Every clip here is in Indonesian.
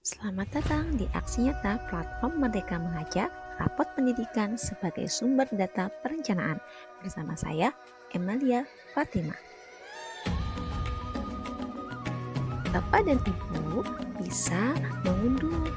Selamat datang di Aksi Nyata Platform Merdeka Mengajar, rapot pendidikan sebagai sumber data perencanaan. Bersama saya, Emalia Fatima. Bapak dan Ibu bisa mengunduh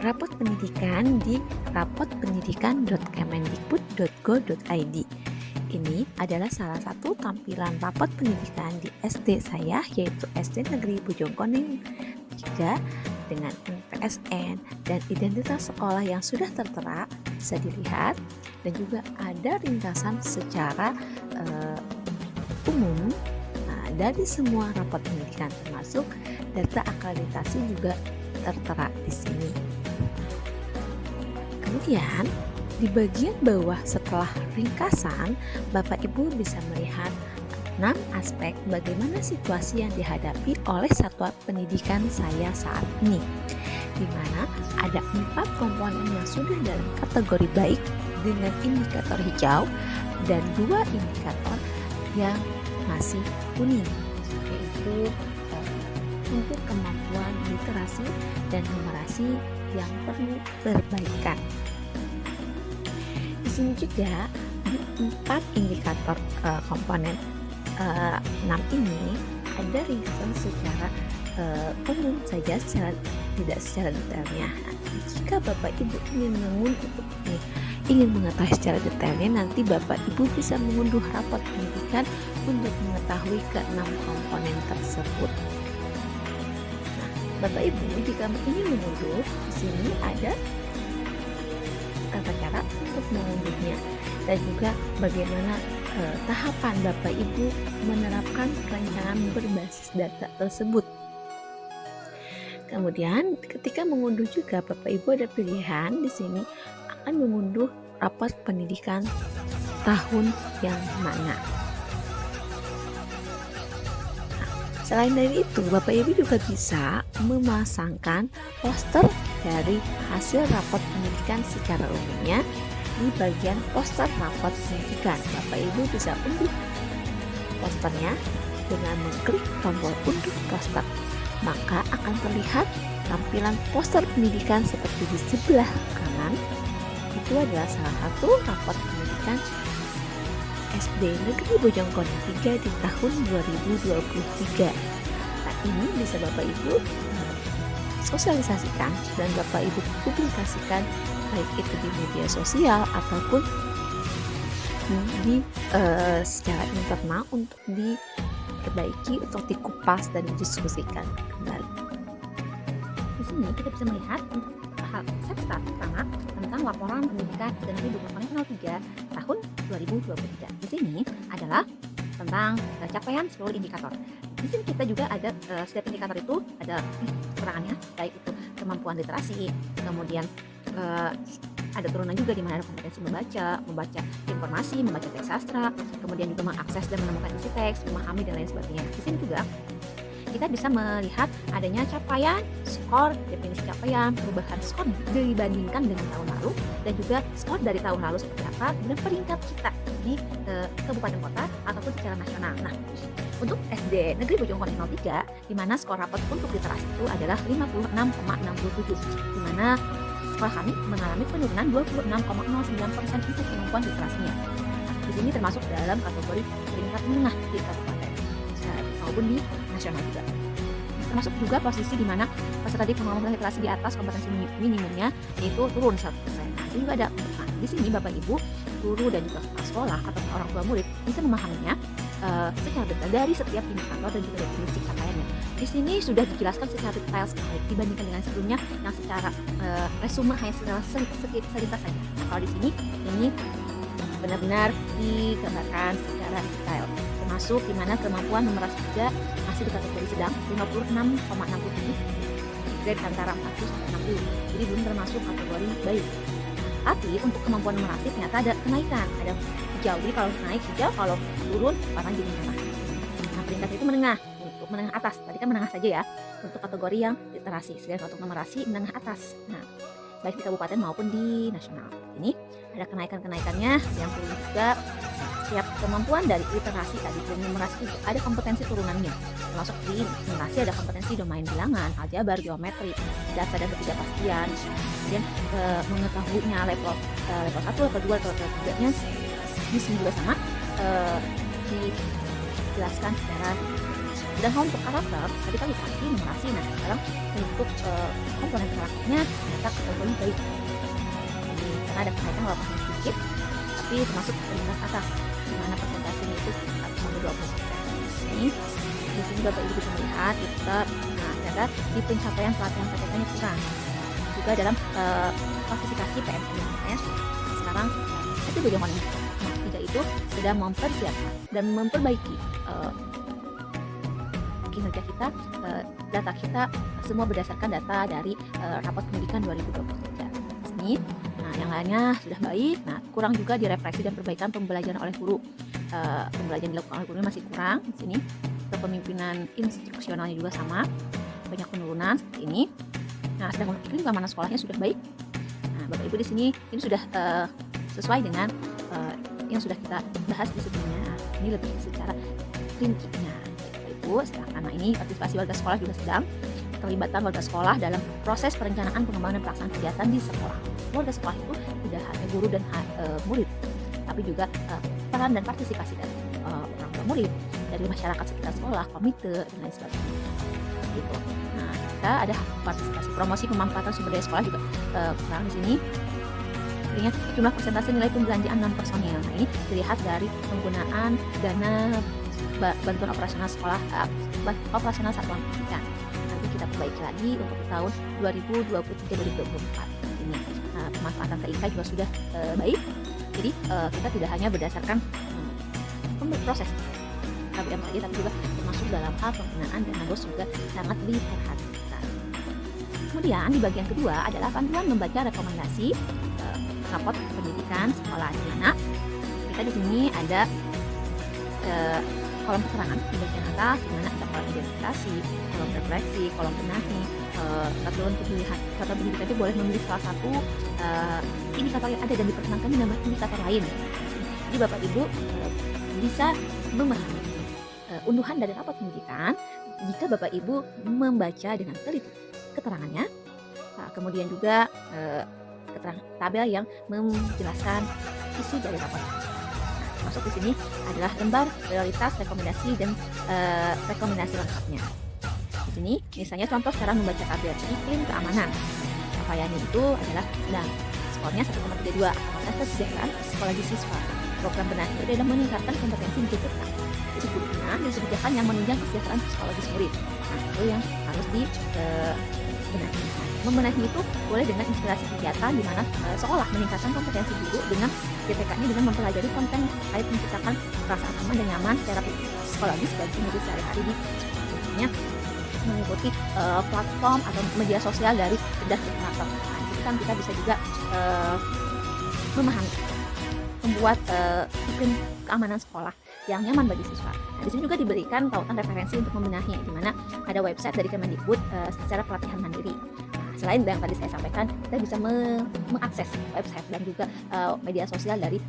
rapot pendidikan di rapotpendidikan.kemendikbud.go.id. Ini adalah salah satu tampilan rapot pendidikan di SD saya, yaitu SD Negeri Bojongkoneng 3 dengan NPSN dan identitas sekolah yang sudah tertera bisa dilihat, dan juga ada ringkasan secara umum. Nah, dari semua rapot pendidikan termasuk data akreditasi juga tertera di sini. Kemudian di bagian bawah setelah ringkasan, Bapak Ibu bisa melihat 6 aspek bagaimana situasi yang dihadapi oleh satuan pendidikan saya saat ini, di mana ada 4 komponen yang sudah dalam kategori baik dengan indikator hijau dan 2 indikator yang masih kuning, yaitu untuk kemampuan literasi dan numerasi yang perlu perbaikan. Di sini juga di 4 indikator komponen 6 ini ada ringkasan secara umum saja, tidak secara detailnya. Jika Bapak Ibu ingin mengetahui secara detailnya, nanti Bapak Ibu bisa mengunduh rapot pendidikan untuk mengetahui ke-6 komponen tersebut. Nah, Bapak Ibu jika ingin mengunduh, di sini ada tata cara untuk mengunduhnya dan juga bagaimana tahapan Bapak Ibu menerapkan perencanaan berbasis data tersebut. Kemudian ketika mengunduh juga Bapak Ibu ada pilihan di sini akan mengunduh rapot pendidikan tahun yang mana. Nah, selain dari itu Bapak Ibu juga bisa memasangkan poster dari hasil rapot pendidikan secara umumnya di bagian poster rapot pendidikan. Bapak Ibu bisa unduh posternya dengan mengklik tombol unduh poster, maka akan terlihat tampilan poster pendidikan seperti di sebelah kanan. Itu adalah salah satu rapot pendidikan SD Negeri Bojongkoneng 3 di tahun 2023. Nah, ini bisa Bapak Ibu sosialisasikan dan Bapak Ibu publikasikan, baik itu di media sosial ataupun di secara internal untuk diperbaiki, untuk dikupas dan didiskusikan kembali. Di sini kita bisa melihat untuk hal start pertama tentang laporan pendidikan SD Negeri Bojongkoneng 03 tahun 2023. Di sini adalah tentang capaian seluruh indikator. Di sini kita juga ada setiap indikator itu ada kekurangannya, baik itu kemampuan literasi, kemudian ada turunan juga di mana ada kompetensi membaca informasi, membaca teks sastra, kemudian juga mengakses dan menemukan isi teks, memahami dan lain sebagainya. Di sini juga kita bisa melihat adanya capaian, skor, definisi capaian, perubahan skor dibandingkan dengan tahun lalu, dan juga skor dari tahun lalu seperti apa, dan peringkat kita di kabupaten kota ataupun secara nasional. Nah, untuk SD Negeri Bojongkoneng 03, di mana skor rapot untuk literasi itu adalah 56,67, di mana skor kami mengalami penurunan 26,09% untuk kemampuan literasinya. Nah, di sini termasuk dalam kategori peringkat menengah di kabupaten maupun di nasional juga. Termasuk juga posisi di mana peserta di kemampuan literasi di atas kompetensi minimumnya yaitu turun 1%. Nah, ini juga ada. Nah, di sini Bapak Ibu, guru dan juga kepala sekolah atau orang tua murid bisa memahaminya secara detail dari setiap indikator dan juga definisi capaiannya. Di sini sudah dijelaskan secara detail sekali dibandingkan dengan sebelumnya yang secara resume hanya selintas saja. Nah, kalau di sini ini benar-benar digambarkan secara detail, termasuk di mana kemampuan numerasi juga masih di kategori sedang 56,67 grade antara 40 sampai 60, jadi belum termasuk kategori baik. Tapi untuk kemampuan numerasi ternyata ada kenaikan, ada hijau. Jadi kalau naik hijau, kalau turun warna jadi merah. Nah, peringkat itu menengah, untuk menengah atas. Tadi kan menengah saja ya untuk kategori yang literasi, sedangkan untuk numerasi menengah atas. Nah, baik di kabupaten maupun di nasional. Ini ada kenaikannya yang perlu juga setiap kemampuan dari literasi tadi dan numerasi itu ada kompetensi turunannya. Termasuk di numerasi ada kompetensi domain bilangan, aljabar, geometri, data dan ketidakpastian. Kemudian mengetahuinya level 1, level 2, level 3-nya di sini juga sama dijelaskan secara. Dan kalau untuk karakter, tadi kan literasi, numerasi. Nah, sekarang untuk komponen karakternya ternyata lebih baik. Jadi, karena ada kenaikan walaupun sedikit, tapi termasuk peringkat atas, di mana persentasenya itu 1-20%. Di sini Bapak Ibu bisa melihat kita, nah ternyata di pencapaian pelatihan PTK-nya kurang. Juga dalam klasifikasi PMK ya. Sekarang SD Bojonegoro. Nah, 3 itu sedang mempersiapkan dan memperbaiki kinerja kita, data kita semua berdasarkan data dari rapot pendidikan 2023. Di sini, nah yang lainnya sudah baik. Nah, kurang juga di refleksi dan perbaikan pembelajaran oleh guru. Pembelajaran dilakukan oleh guru masih kurang di sini. Kepemimpinan instruksionalnya juga sama, banyak penurunan seperti ini. Nah, sedangkan iklim keamanan sekolahnya sudah baik. Nah, Bapak Ibu di sini ini sudah sesuai dengan yang sudah kita bahas di sebelumnya. Nah, ini lebih secara rincinya. Sedangkan ini partisipasi warga sekolah juga sedang, keterlibatan warga sekolah dalam proses perencanaan pengembangan dan pelaksanaan kegiatan di sekolah. Warga sekolah itu tidak hanya guru dan murid, tapi juga peran dan partisipasi dari orang tua murid, dari masyarakat sekitar sekolah, komite dan lain sebagainya. Gitu. Nah, kita ada partisipasi promosi pemanfaatan sumber daya sekolah juga kurang di sini. Artinya jumlah persentase nilai pembelanjaan non personil. Nah, ini dilihat dari penggunaan dana bantuan operasional sekolah, operasional satuan pendidikan. Nanti kita perbaiki lagi untuk tahun 2023-2024. Ini pemanfaatan TIK juga sudah baik. Jadi kita tidak hanya berdasarkan proses KBM saja, tapi juga termasuk dalam hal penggunaan dana BOS juga sangat diperhatikan. Kemudian di bagian kedua adalah panduan membaca rekomendasi rapot pendidikan sekolah, di mana kita di sini ada kolom keterangan di bagian atas, di mana ada kolom identifikasi, kolom refleksi, kolom benahi. Satuan pendidikan itu boleh memilih salah satu indikator yang ada dan diperkenankan menambah indikator lain. Jadi Bapak Ibu bisa memahami unduhan dari rapot pendidikan jika Bapak Ibu membaca dengan teliti keterangannya. Nah, kemudian juga tabel yang menjelaskan isi dari rapot. Masuk di sini adalah lembar prioritas, rekomendasi dan rekomendasi lengkapnya. Di sini misalnya contoh cara membaca tabel iklim keamanan. Capaiannya itu adalah sedang, skornya 1,32. Kapasitas kesejahteraan psikologi siswa. Program benahi itu adalah meningkatkan kompetensi menjadi jadi gurunya dan kebijakan yang menunjang kesejahteraan psikologis murid. Nah, itu yang harus dibenahi. Membenahi itu boleh dengan inspirasi kegiatan di mana sekolah meningkatkan kompetensi guru dengan GTK-nya dengan mempelajari konten terkait menciptakan perasaan aman dan nyaman secara psikologis bagi murid sehari-hari di sekolah. Contohnya mengikuti platform atau media sosial dari cerdas berkarakter. Nah, di situ kan kita bisa juga memahami, membuat iklim keamanan sekolah yang nyaman bagi siswa. Nah, di sini juga diberikan tautan referensi untuk membenahi, di mana ada website dari Kemendikbud secara pelatihan mandiri. Selain yang tadi saya sampaikan, kita bisa mengakses website dan juga media sosial dari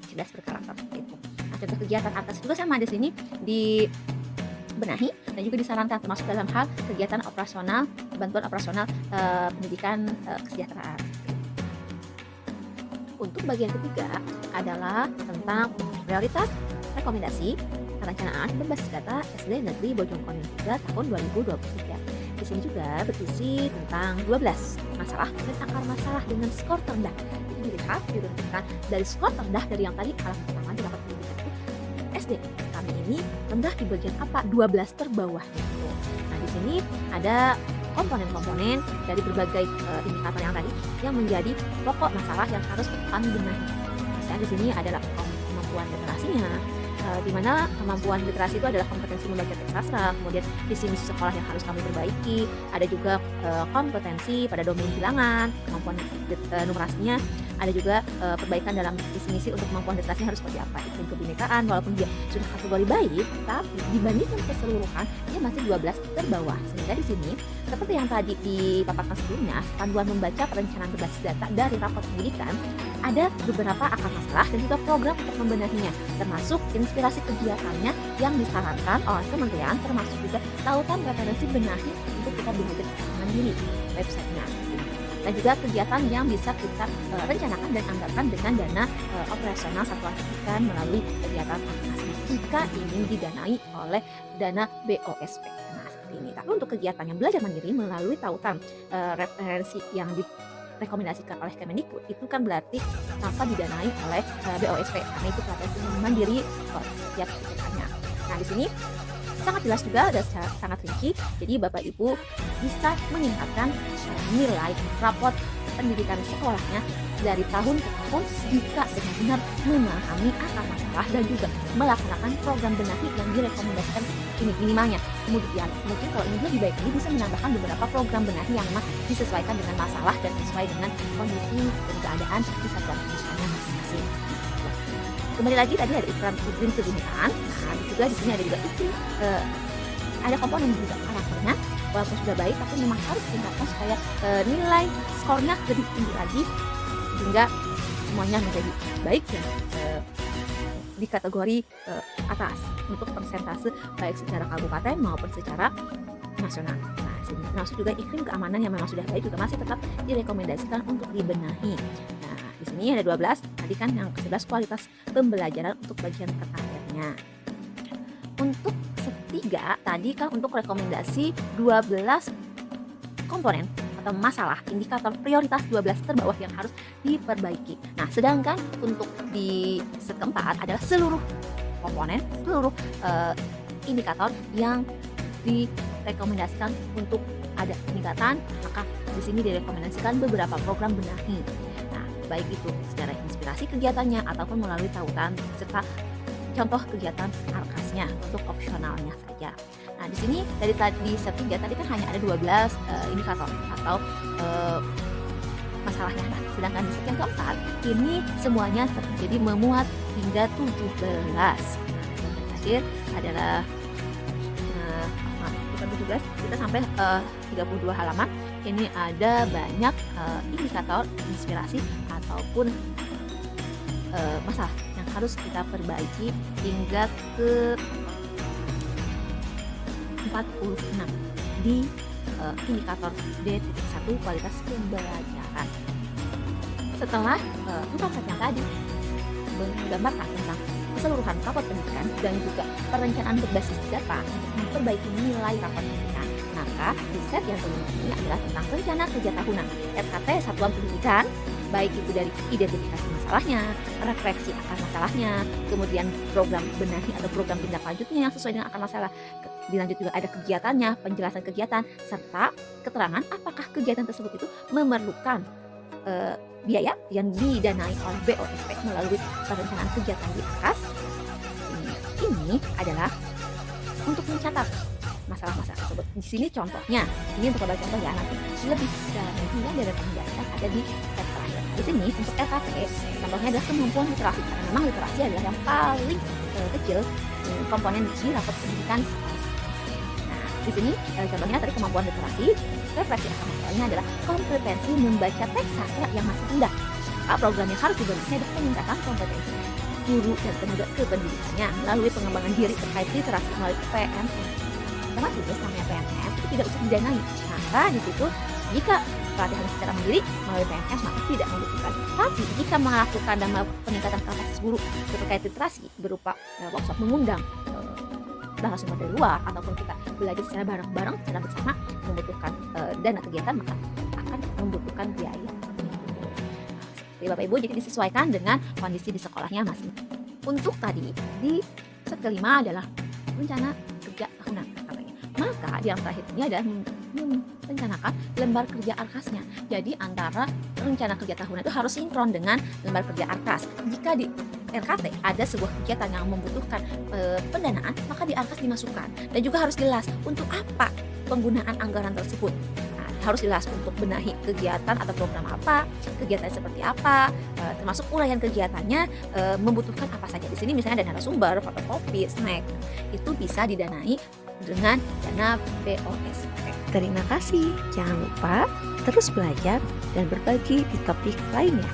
cerdas berkarakter itu. Nah, contoh kegiatan atas juga sama di sini dibenahi dan juga disarankan termasuk dalam hal kegiatan operasional, bantuan operasional pendidikan kesejahteraan. Untuk bagian ketiga adalah tentang prioritas, rekomendasi, perencanaan berbasis data SD Negeri Bojonegoro 3 tahun 2023. Di sini juga berisi tentang 12 masalah dan akar masalah dengan skor terendah. Jadi dilihat diurutkan dari skor terendah dari yang tadi alam pertama di rapat pendidikan itu SD. Kami ini rendah di bagian apa? 12 terbawah itu. Nah, di sini ada komponen-komponen dari berbagai indikator yang tadi yang menjadi pokok masalah yang harus kami benahi. Misalnya di sini adalah kemampuan literasinya, di mana kemampuan literasi itu adalah kompetensi membaca teks sastra, kemudian visi-misi sekolah yang harus kami perbaiki, ada juga kompetensi pada domain bilangan, kemampuan numerasinya, Ada juga perbaikan dalam visi misi untuk kemampuan literasinya harus seperti apa. Iklim kebinekaan walaupun dia sudah kategori baik, tapi dibandingkan keseluruhan dia masih 12 terbawah. Sehingga di sini seperti yang tadi dipaparkan sebelumnya, panduan membaca perencanaan berbasis data dari rapor pendidikan ada beberapa akar masalah dan juga program untuk membenahinya, termasuk inspirasi kegiatannya yang disarankan oleh kementerian, termasuk juga tautan referensi benahi untuk kita belajar secara mandiri websitenya. Dan juga kegiatan yang bisa kita rencanakan dan anggarkan dengan dana operasional satuan pendidikan melalui kegiatan administrasi jika ingin didanai oleh dana BOSP. Nah, seperti ini. Tapi untuk kegiatan yang belajar mandiri melalui tautan referensi yang direkomendasikan oleh Kemendikbud itu kan berarti tanpa didanai oleh BOSP karena itu pelatihan mandiri setiap kegiatannya. Nah, di sini sangat jelas juga dan sangat rinci, jadi Bapak Ibu bisa meningkatkan nilai raport pendidikan sekolahnya dari tahun ke tahun jika benar-benar memahami akar masalah dan juga melaksanakan program benahi yang direkomendasikan ini minimalnya. Kemudian mungkin kalau ingin lebih baik ini bisa menambahkan beberapa program benahi yang memang disesuaikan dengan masalah dan sesuai dengan kondisi dan keadaan di satuan pendidikannya masing-masing. Kembali lagi tadi ada iklim kebinekaan. Nah, juga di sini ada juga iklim ada komponen juga karakternya walaupun sudah baik tapi memang harus ditingkatkan supaya nilai skornya lebih tinggi lagi sehingga semuanya menjadi baik dan di kategori atas untuk persentase baik secara kabupaten maupun secara nasional. Nah, sini termasuk juga iklim keamanan yang memang sudah baik juga masih tetap direkomendasikan untuk dibenahi. Nah, di sini ada 12, tadi kan yang ke-11 kualitas pembelajaran untuk bagian terakhirnya. Untuk ketiga tadi kan untuk rekomendasi 12 komponen atau masalah indikator prioritas 12 terbawah yang harus diperbaiki. Nah, sedangkan untuk di keempat adalah seluruh komponen, seluruh indikator yang direkomendasikan untuk ada peningkatan, maka di sini direkomendasikan beberapa program benahi. Nah, baik itu secara inspirasi kegiatannya ataupun melalui tautan serta contoh kegiatan arkasnya untuk opsionalnya saja. Nah, di sini dari tadi setiga tadi kan hanya ada 12 indikator atau masalahnya. Nah, sedangkan di set yang keempat ini semuanya terjadi memuat hingga 17. Nah, yang terakhir adalah bukan 17, kita sampai 32 halaman. Ini ada banyak indikator inspirasi ataupun masalah yang harus kita perbaiki hingga ke 46 di indikator D.1 kualitas pembelajaran. Setelah 4 set yang tadi menggambarkan tentang keseluruhan rapor pendidikan dan juga perencanaan berbasis data untuk memperbaiki nilai rapor pendidikan, maka di set yang kelima ini adalah tentang rencana kerja tahunan RKT satuan pendidikan, baik itu dari identifikasi masalahnya, refleksi akar masalahnya, kemudian program benahi atau program tindak lanjutnya yang sesuai dengan akar masalah. Dilanjut juga ada kegiatannya, penjelasan kegiatan, serta keterangan apakah kegiatan tersebut itu memerlukan biaya yang didanai oleh BOSP melalui perencanaan kegiatan di atas. Ini adalah untuk mencatat masalah-masalah tersebut. Di sini contohnya, ini untuk beberapa contoh ya, nanti lebih secara rinci dan rekomendasikan ada di set terakhir. Di sini untuk RKT, contohnya adalah kemampuan literasi. Karena memang literasi adalah yang paling kecil komponen di rapor pendidikan. Nah, di sini contohnya tadi kemampuan literasi, refleksi akar masalahnya adalah kompetensi membaca teks sastra yang masih rendah. Program yang harus dibentuknya adalah peningkatan kompetensi guru dan tenaga kependidikannya melalui pengembangan diri terkait literasi melalui PNM. Otomatis namanya PNM itu tidak usah didanai. Maka di situ jika pelatihan secara mandiri melalui PNM maka tidak membutuhkan. Tapi jika melakukan dan melakukan peningkatan kapasitas guru terkait literasi berupa workshop mengundang narasumber dari luar ataupun kita belajar secara bareng-bareng secara bersama membutuhkan dana kegiatan maka akan membutuhkan biaya. Jadi Bapak Ibu jadi disesuaikan dengan kondisi di sekolahnya masing. Untuk tadi di set kelima adalah rencana kerja tahunan katanya. Maka di yang terakhir ini adalah merencanakan lembar kerja arkasnya. Jadi antara rencana kerja tahunan itu harus sinkron dengan lembar kerja arkas. Jika di RKT ada sebuah kegiatan yang membutuhkan pendanaan, maka di arkas dimasukkan dan juga harus jelas untuk apa penggunaan anggaran tersebut. Nah, harus jelas untuk benahi kegiatan atau program apa, kegiatan seperti apa, termasuk uraian kegiatannya, membutuhkan apa saja. Di sini misalnya ada narasumber, fotokopi, snack, itu bisa didanai dengan dana BOSP. Terima kasih. Jangan lupa terus belajar dan berbagi di topik lainnya.